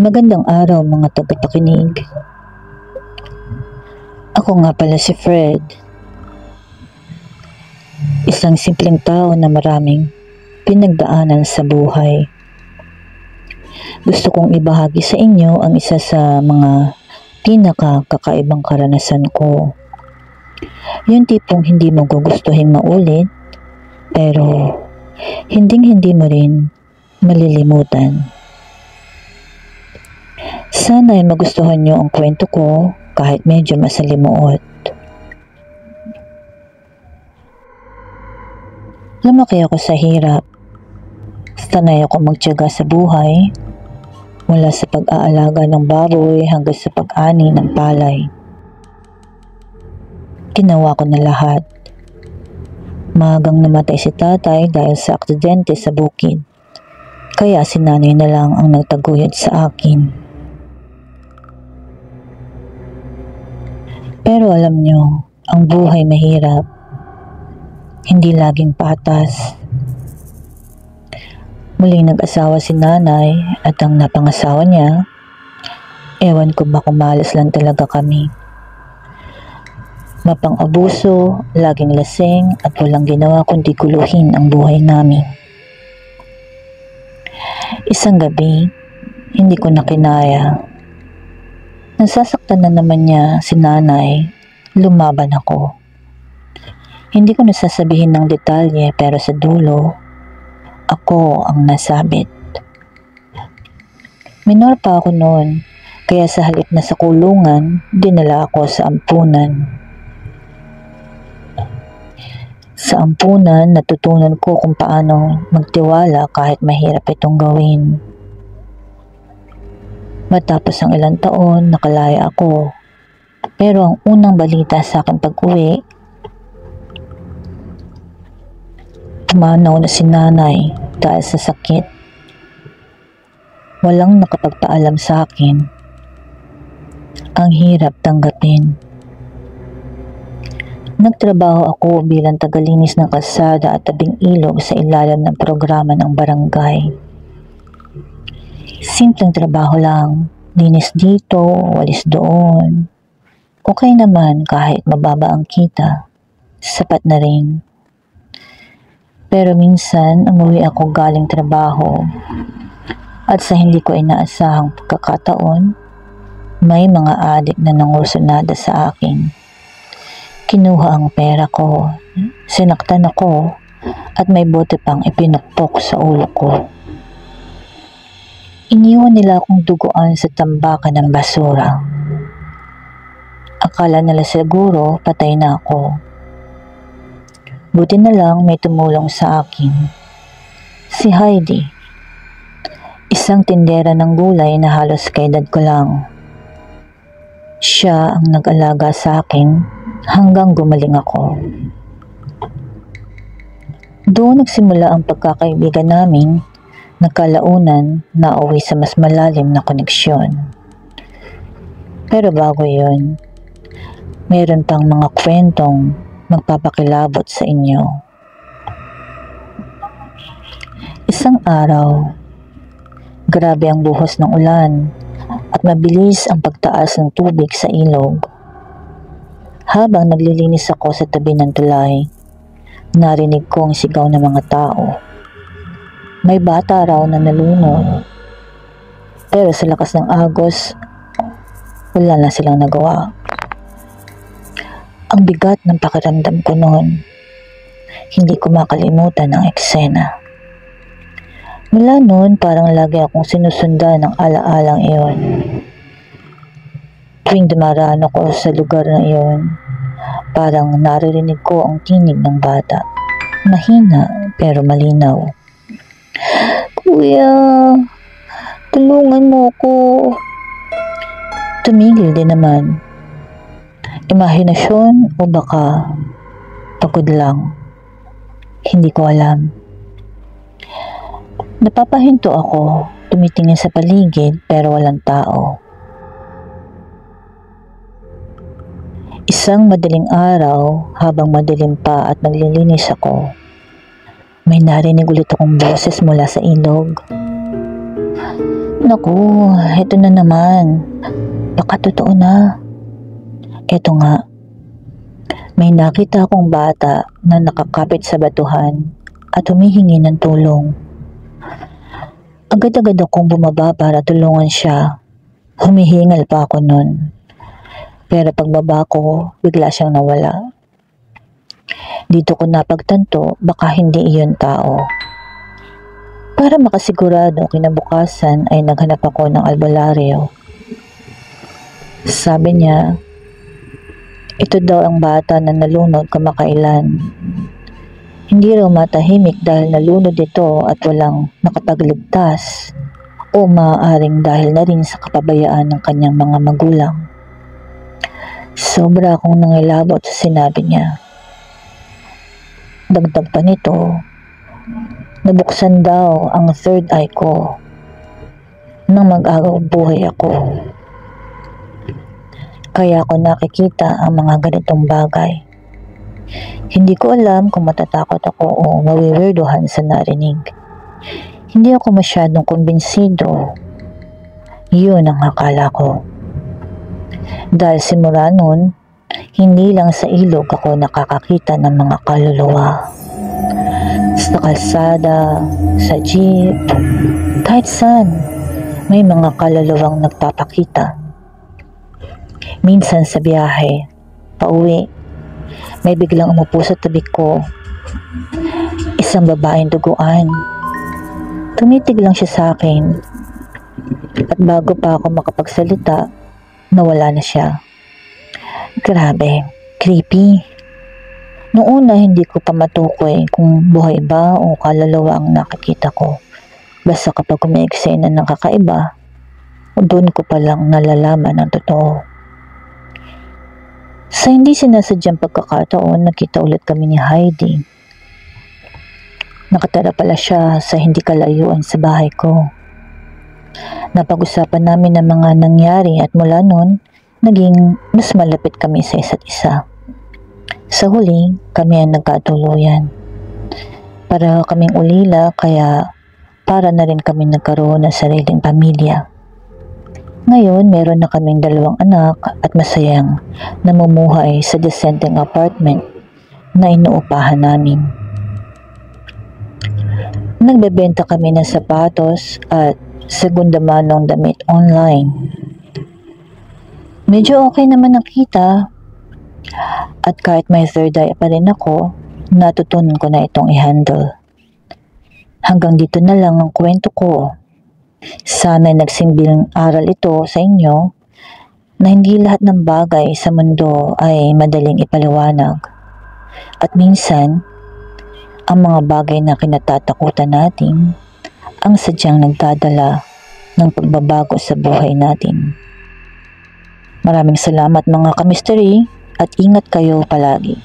Magandang araw mga tagapakinig. Ako nga pala si Fred. Isang simpleng tao na maraming pinagdaanan sa buhay. Gusto kong ibahagi sa inyo ang isa sa mga pinakakakaibang karanasan ko. Yung tipong hindi mo gugustuhin maulit, pero hindi mo rin malilimutan. Sana ay magustuhan nyo ang kwento ko kahit medyo masalimuot. Lumaki ako sa hirap. Sanay ako magtiyaga sa buhay, mula sa pag-aalaga ng baboy hanggang sa pag-ani ng palay. Ginawa ko na lahat. Maagang namatay si tatay dahil sa aksidente sa bukid. Kaya si nanay na lang ang nagtaguyod sa akin. Pero alam nyo, ang buhay mahirap. Hindi laging patas. Muling nag-asawa si nanay at ang napangasawa niya, ewan ko ba kung malas lang talaga kami. Mapang-abuso, laging lasing at walang ginawa kundi guluhin ang buhay namin. Isang gabi, hindi ko na kinaya. Nasasaktan na naman niya si nanay, lumaban ako. Hindi ko nasasabihin ng detalye pero sa dulo, ako ang nasabit. Minor pa ako noon, kaya sa halip na sa kulungan, dinala ako sa ampunan. Sa ampunan, natutunan ko kung paano magtiwala kahit mahirap itong gawin. Matapos ang ilang taon, nakalaya ako. Pero ang unang balita sa akin pag-uwi, pumanaw na si nanay dahil sa sakit. Walang nakapagpaalam sa akin. Ang hirap tanggapin. Nagtrabaho ako bilang tagalinis ng kalsada at tabing ilog sa ilalim ng programa ng barangay. Simpleng trabaho lang, linis dito, walis doon. Okay naman kahit mababa ang kita, sapat na rin. Pero minsan umuwi ako galing trabaho at sa hindi ko inaasahang pagkakataon, may mga adik na nangusunada sa akin. Kinuha ang pera ko, sinaktan ako at may bote pang ipinukpok sa ulo ko. Iniwan nila akong duguan sa tambakan ng basura. Akala nila siguro patay na ako. Buti na lang may tumulong sa akin. Si Heidi, isang tindera ng gulay na halos kaedad ko lang. Siya ang nag-alaga sa akin hanggang gumaling ako. Doon nagsimula ang pagkakaibigan namin. Nagkalaunan na uwi sa mas malalim na koneksyon. Pero bago yun, meron pang mga kwentong magpapakilabot sa inyo. Isang araw, grabe ang buhos ng ulan at mabilis ang pagtaas ng tubig sa ilog. Habang naglilinis ako sa tabi ng tulay, narinig ko ang sigaw ng mga tao. May bata raw na nalunod. Pero sa lakas ng agos, wala na silang nagawa. Ang bigat ng pakiramdam ko noon. Hindi ko makalimutan ang eksena. Mula noon, parang lagi akong sinusundan ng alaalang iyon. Tuwing dumaraan ako sa lugar na iyon, parang naririnig ko ang tinig ng bata. Mahina pero malinaw. Kuya, tulungan mo ko. Tumigil din naman. Imahinasyon o baka pagod lang. Hindi ko alam. Napapahinto ako, tumitingin sa paligid pero walang tao. Isang madaling araw, habang madilim pa at naglilinis ako, may narinig ulit akong boses mula sa ilog. Naku, eto na naman. Baka totoo na. Eto nga, may nakita akong bata na nakakapit sa batuhan at humihingi ng tulong. Agad-agad akong bumaba para tulungan siya. Humihingal pa ako nun. Pero pagbaba ko, bigla siyang nawala. Dito ko napagtanto, baka hindi iyon tao. Para makasigurado, kinabukasan ay naghanap ako ng albularyo. Sabi niya, ito daw ang bata na nalunod kamakailan. Hindi raw matahimik dahil nalunod ito at walang nakapagligtas o maaaring dahil na rin sa kapabayaan ng kanyang mga magulang. Sobra akong nangilabot sa sinabi niya. Dagdag pa nito, nabuksan daw ang third eye ko nang mag-agaw buhay ako. Kaya ako nakikita ang mga ganitong bagay. Hindi ko alam kung matatakot ako o mawiwirduhan sa narinig. Hindi ako masyadong kumbinsido. Yun ang akala ko. Dahil simula nun, hindi lang sa ilog ako nakakakita ng mga kaluluwa. Sa kalsada, sa jeep, kahit saan, may mga kaluluwang nagpapakita. Minsan sa biyahe, pauwi, may biglang umupo sa tabi ko. Isang babaeng duguan. Tumitig lang siya sa akin. At bago pa ako makapagsalita, nawala na siya. Grabe, creepy. Noong una hindi ko pa matukoy kung buhay ba o kaluluwa ang nakikita ko. Basta kapag umiiksena ng kakaiba, doon ko palang nalalaman ang totoo. Sa hindi sinasadyang pagkakataon, nakita ulit kami ni Heidi. Nakatira pala siya sa hindi kalayuan sa bahay ko. Napag-usapan namin ang mga nangyari at mula noon, naging mas malapit kami sa isa't isa. Sa huli, kami ang nagkatuluyan. Para kaming ulila kaya para na rin kami nagkaroon ng sariling pamilya. Ngayon, meron na kaming 2 anak at masayang namumuhay sa dissenting apartment na inuupahan namin. Nagbebenta kami ng sapatos at segunda manong damit online. Medyo okay naman ang kita at kahit may third eye pa rin ako, natutunan ko na itong i-handle. Hanggang dito na lang ang kwento ko. Sana'y nagsilbing aral ito sa inyo na hindi lahat ng bagay sa mundo ay madaling ipaliwanag. At minsan, ang mga bagay na kinatatakutan natin ang sadyang nagdadala ng pagbabago sa buhay natin. Maraming salamat mga ka-mystery at ingat kayo palagi.